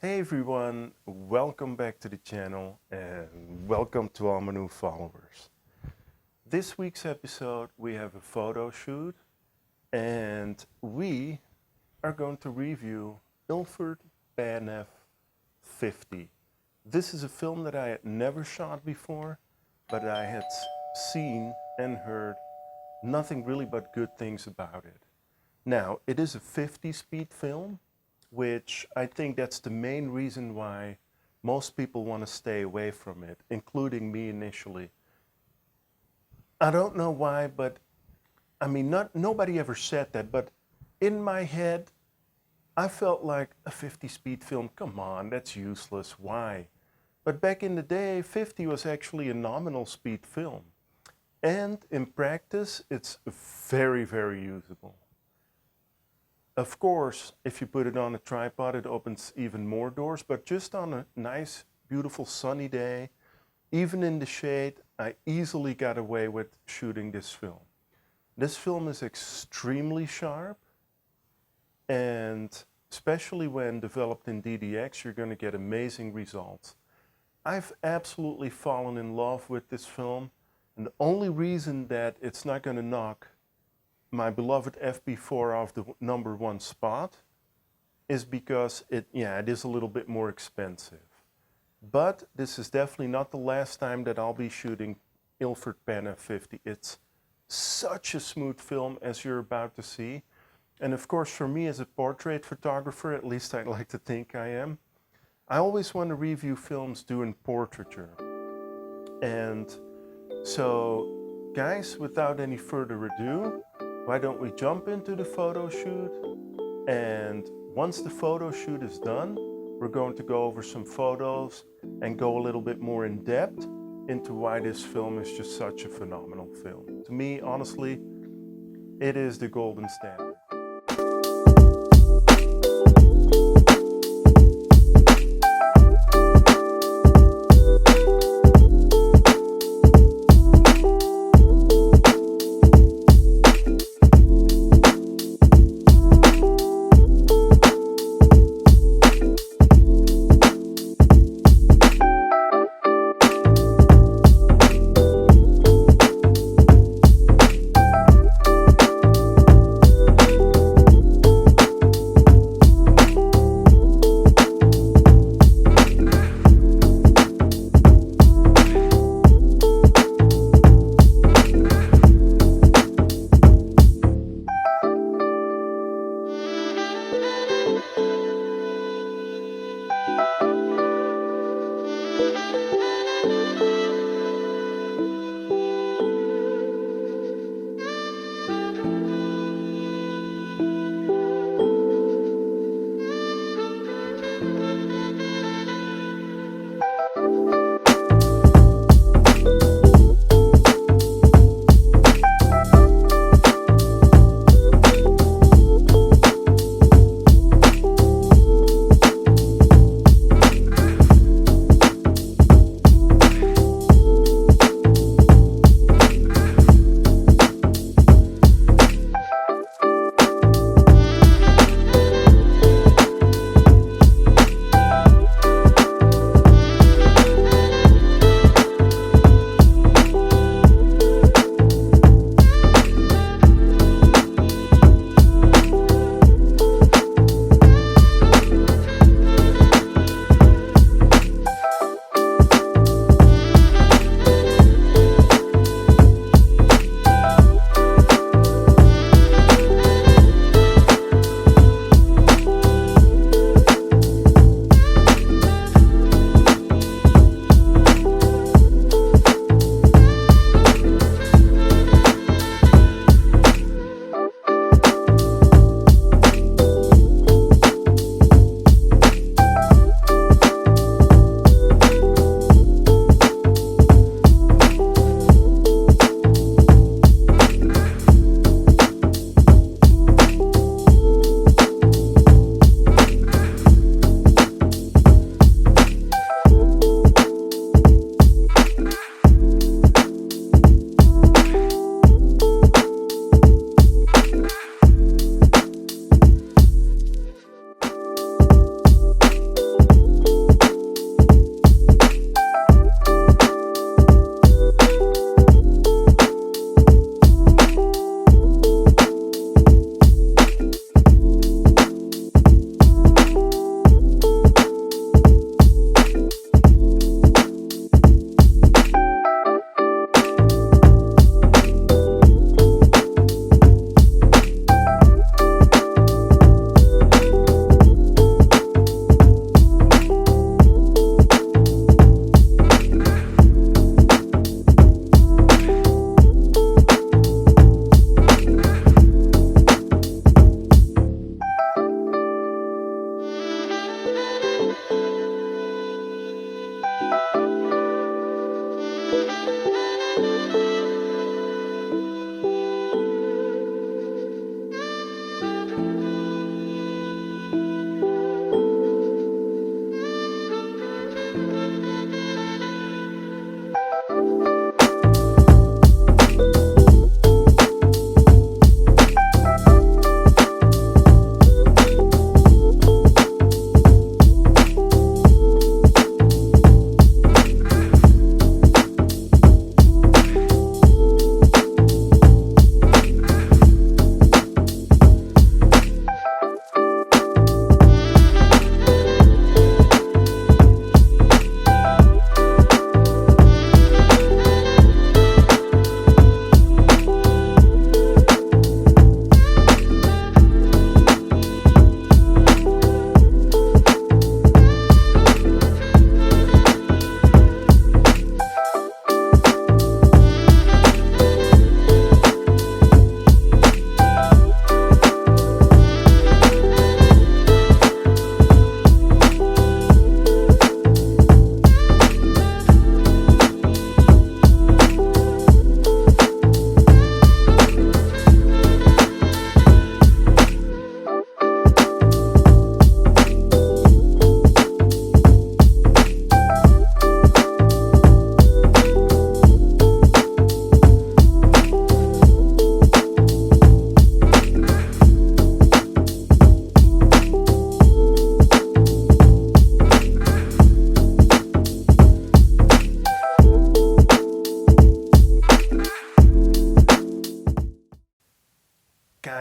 Hey everyone, welcome back to the channel and welcome to all my new followers. This week's episode we have a photo shoot and we are going to review Ilford PanF 50. This is a film that I had never shot before, but I had seen and heard nothing really but good things about it. Now, it is a 50 speed film, which I think that's the main reason why most people want to stay away from it, including me initially. I don't know why, but I mean, nobody ever said that, but in my head, I felt like a 50 speed film, come on, that's useless, why? But back in the day, 50 was actually a nominal speed film. And in practice, it's very, very usable. Of course, if you put it on a tripod, it opens even more doors, but just on a nice, beautiful sunny day, even in the shade, I easily got away with shooting this film. This film is extremely sharp, and especially when developed in DDX, you're going to get amazing results. I've absolutely fallen in love with this film, and the only reason that it's not going to knock my beloved FB4 off the #1 spot is because it is a little bit more expensive. But this is definitely not the last time that I'll be shooting Ilford PanF 50. It's such a smooth film, as you're about to see. And of course, for me as a portrait photographer, at least I'd like to think I am, I always want to review films doing portraiture. And so, guys, without any further ado, why don't we jump into the photo shoot? And once the photo shoot is done, we're going to go over some photos and go a little bit more in depth into why this film is just such a phenomenal film. To me, honestly, it is the golden standard.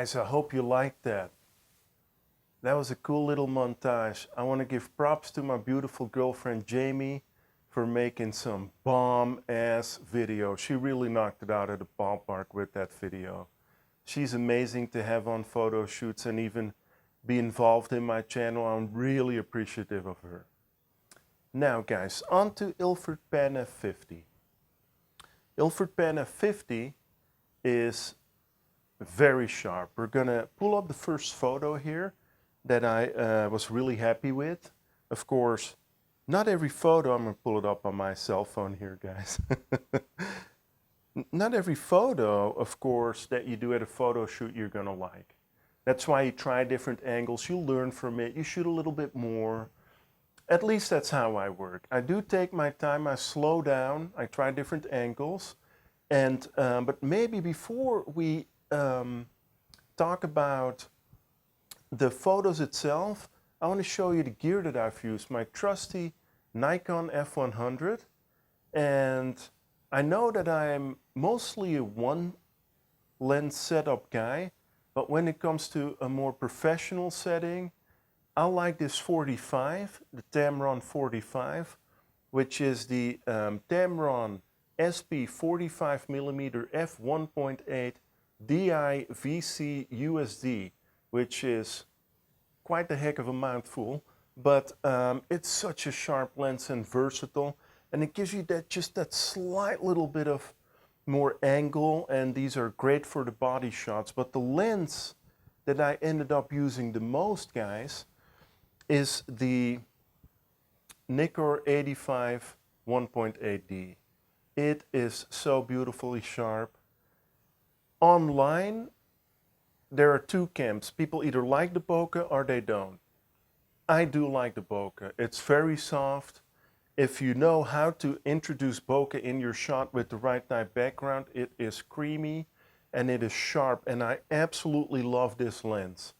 Guys, I hope you liked that. That was a cool little montage. I want to give props to my beautiful girlfriend Jamie for making some bomb-ass video. She really knocked it out of the ballpark with that video. She's amazing to have on photo shoots and even be involved in my channel. I'm really appreciative of her. Now guys, on to Ilford PanF 50. Ilford PanF 50 is very sharp. We're gonna pull up the first photo here that I was really happy with. Of course, not every photo, I'm gonna pull it up on my cell phone here, guys. Not every photo, of course, that you do at a photo shoot you're gonna like. That's why you try different angles, you learn from it, you shoot a little bit more. At least that's how I work. I do take my time, I slow down, I try different angles. And, but maybe before we talk about the photos itself, I want to show you the gear that I've used, my trusty Nikon F100. And I know that I'm mostly a one lens setup guy, but when it comes to a more professional setting, I like this 45, the Tamron 45, which is the Tamron SP 45mm f1.8 DI VC USD, which is quite a heck of a mouthful, but it's such a sharp lens and versatile, and it gives you that just that slight little bit of more angle, and these are great for the body shots. But the lens that I ended up using the most, guys, is the Nikon 85 1.8D. It is so beautifully sharp. Online, there are two camps. People either like the bokeh or they don't. I do like the bokeh. It's very soft. If you know how to introduce bokeh in your shot with the right type background, it is creamy and it is sharp, and I absolutely love this lens.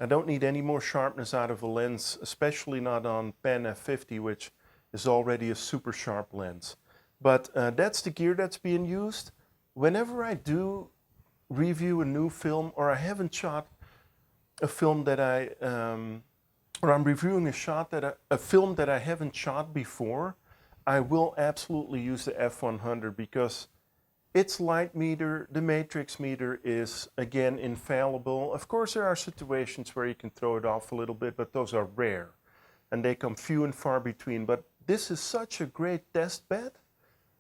I don't need any more sharpness out of a lens, especially not on PanF 50, which is already a super sharp lens. But that's the gear that's being used. Whenever I do review a new film, or I haven't shot a film that or I'm reviewing a film that I haven't shot before, I will absolutely use the F100 because its light meter, the matrix meter, is again infallible. Of course, there are situations where you can throw it off a little bit, but those are rare and they come few and far between. But this is such a great test bed,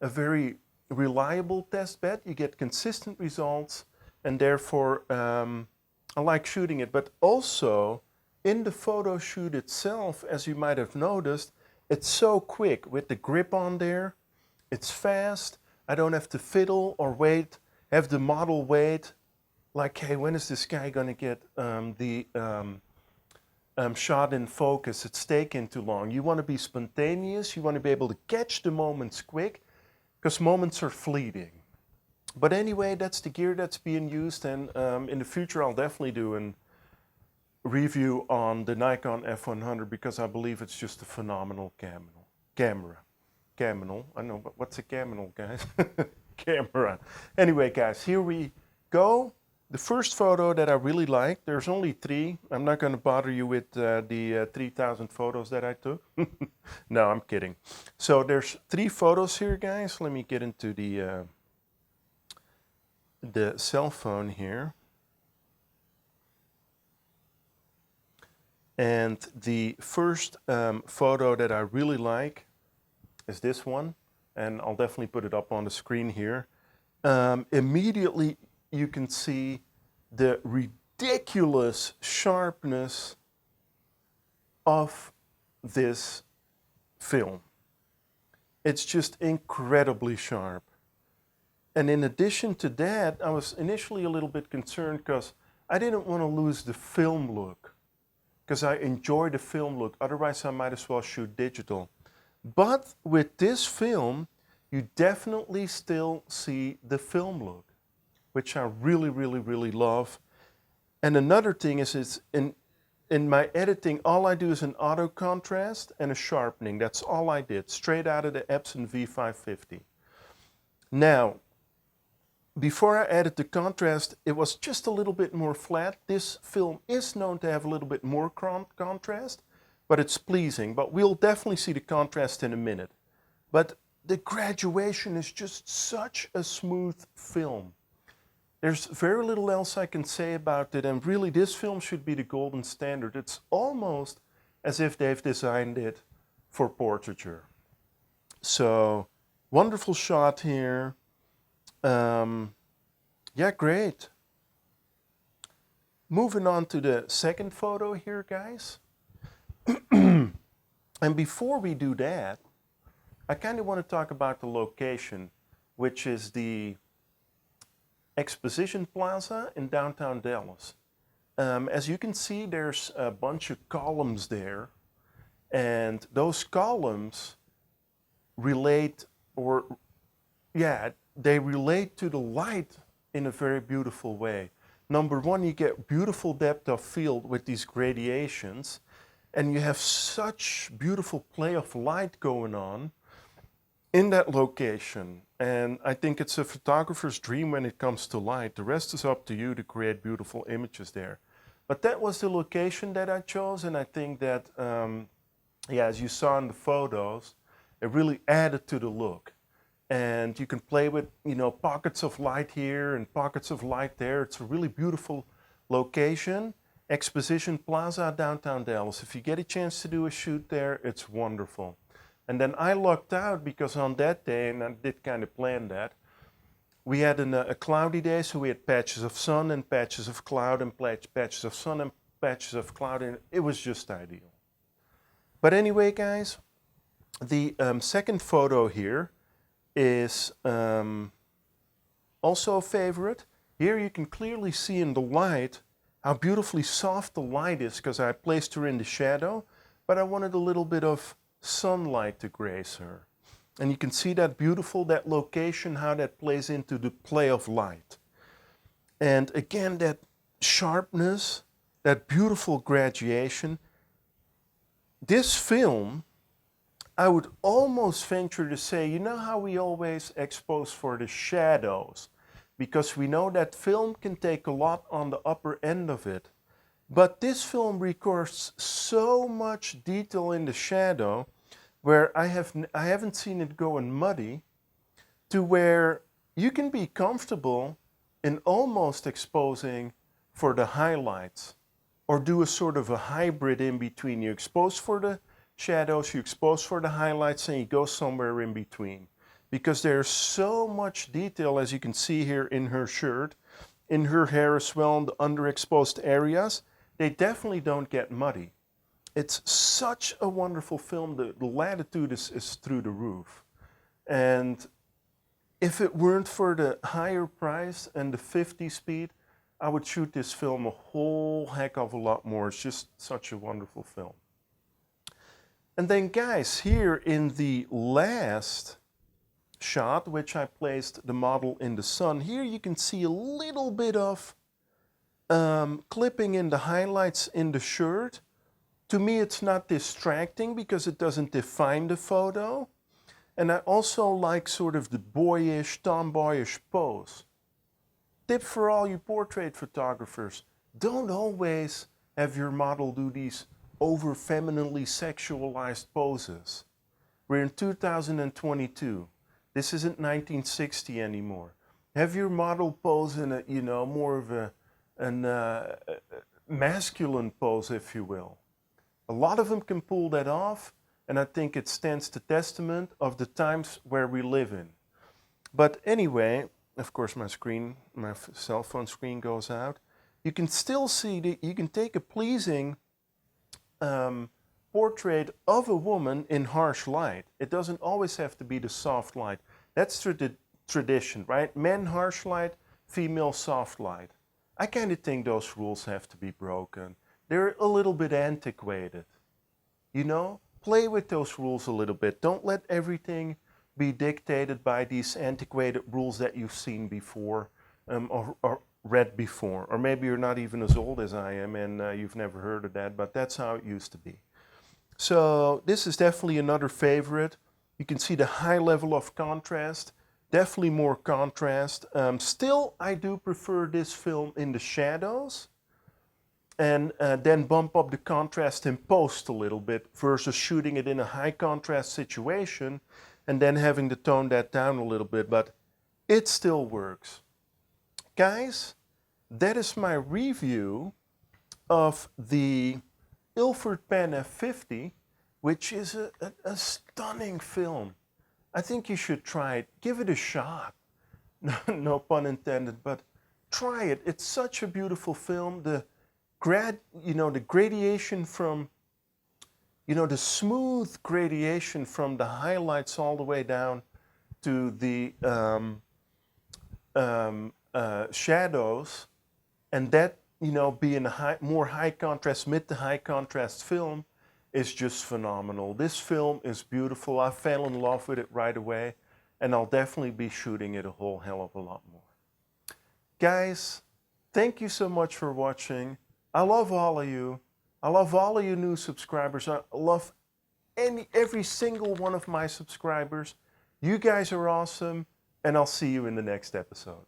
a very reliable test bed. You get consistent results, and therefore I like shooting it. But also in the photo shoot itself, as you might have noticed, it's so quick with the grip on there. It's fast. I don't have to fiddle or wait, have the model wait, like, hey, when is this guy gonna get the shot in focus? It's taking too long. You wanna be spontaneous, you wanna be able to catch the moments quick, because moments are fleeting. But anyway, that's the gear that's being used, and in the future I'll definitely do a review on the Nikon F100 because I believe it's just a phenomenal camera. I know, but what's a camera, guys? Camera. Anyway, guys, here we go. The first photo that I really like, there's only 3. I'm not going to bother you with the 3,000 photos that I took. No, I'm kidding. So there's 3 photos here, guys. Let me get into the cell phone here. And the first photo that I really like is this one, and I'll definitely put it up on the screen here. Immediately you can see the ridiculous sharpness of this film. It's just incredibly sharp. And in addition to that, I was initially a little bit concerned because I didn't want to lose the film look, because I enjoy the film look. Otherwise I might as well shoot digital. But with this film, you definitely still see the film look, which I really, really, really love. And another thing is, it's in my editing, all I do is an auto contrast and a sharpening. That's all I did, straight out of the Epson V550. Now, before I added the contrast, it was just a little bit more flat. This film is known to have a little bit more contrast, but it's pleasing. But we'll definitely see the contrast in a minute. But the graduation is just such a smooth film. There's very little else I can say about it, and really this film should be the golden standard. It's almost as if they've designed it for portraiture. So, wonderful shot here. Yeah, great. Moving on to the second photo here, guys. And before we do that, I kind of want to talk about the location, which is the Exposition Plaza in downtown Dallas. As you can see, there's a bunch of columns there, and those columns relate, they relate to the light in a very beautiful way. Number one, you get beautiful depth of field with these gradations, and you have such beautiful play of light going on in that location. And I think it's a photographer's dream when it comes to light. The rest is up to you to create beautiful images there. But that was the location that I chose, and I think that, as you saw in the photos, it really added to the look. And you can play with, pockets of light here and pockets of light there. It's a really beautiful location. Exposition Plaza, downtown Dallas. If you get a chance to do a shoot there, it's wonderful. And then I lucked out because on that day, and I did kind of plan that, we had a cloudy day, so we had patches of sun and patches of cloud and patches of sun and patches of cloud, and it was just ideal. But anyway, guys, the second photo here is also a favorite. Here you can clearly see in the light how beautifully soft the light is because I placed her in the shadow, but I wanted a little bit of sunlight to grace her. And you can see that that location, how that plays into the play of light. And again, that sharpness, that beautiful graduation. This film, I would almost venture to say, you know how we always expose for the shadows? Because we know that film can take a lot on the upper end of it. But this film records so much detail in the shadow where I haven't seen it go in muddy, to where you can be comfortable in almost exposing for the highlights, or do a sort of a hybrid in between. You expose for the shadows, you expose for the highlights, and you go somewhere in between. Because there's so much detail, as you can see here in her shirt, in her hair as well, in the underexposed areas. They definitely don't get muddy. It's such a wonderful film. The latitude is through the roof. And if it weren't for the higher price and the 50 speed, I would shoot this film a whole heck of a lot more. It's just such a wonderful film. And then guys, here in the last shot, which I placed the model in the sun, here you can see a little bit of clipping in the highlights in the shirt. To me, it's not distracting because it doesn't define the photo. And I also like sort of the boyish, tomboyish pose. Tip for all you portrait photographers: don't always have your model do these over femininely sexualized poses. We're in 2022. This isn't 1960 anymore. Have your model pose in a, more of a masculine pose, if you will. A lot of them can pull that off, and I think it stands the testament of the times where we live in. But anyway, of course my cell phone screen goes out. You can still see that you can take a pleasing portrait of a woman in harsh light. It doesn't always have to be the soft light. That's the tradition, right? Men harsh light, female soft light. I kind of think those rules have to be broken. They're a little bit antiquated. Play with those rules a little bit. Don't let everything be dictated by these antiquated rules that you've seen before or read before. Or maybe you're not even as old as I am and you've never heard of that, but that's how it used to be. So this is definitely another favorite. You can see the high level of contrast. Definitely more contrast. Still, I do prefer this film in the shadows, and then bump up the contrast in post a little bit versus shooting it in a high contrast situation and then having to tone that down a little bit, but it still works. Guys, that is my review of the Ilford PanF 50, which is a stunning film. I think you should try it. Give it a shot. No pun intended, but try it. It's such a beautiful film. The gradation from, the smooth gradation from the highlights all the way down to the shadows, and that, being a more high contrast, mid to high contrast film is just phenomenal. This film is beautiful. I fell in love with it right away, and I'll definitely be shooting it a whole hell of a lot more. Guys, thank you so much for watching. I love all of you. I love all of you new subscribers. I love every single one of my subscribers. You guys are awesome, and I'll see you in the next episode.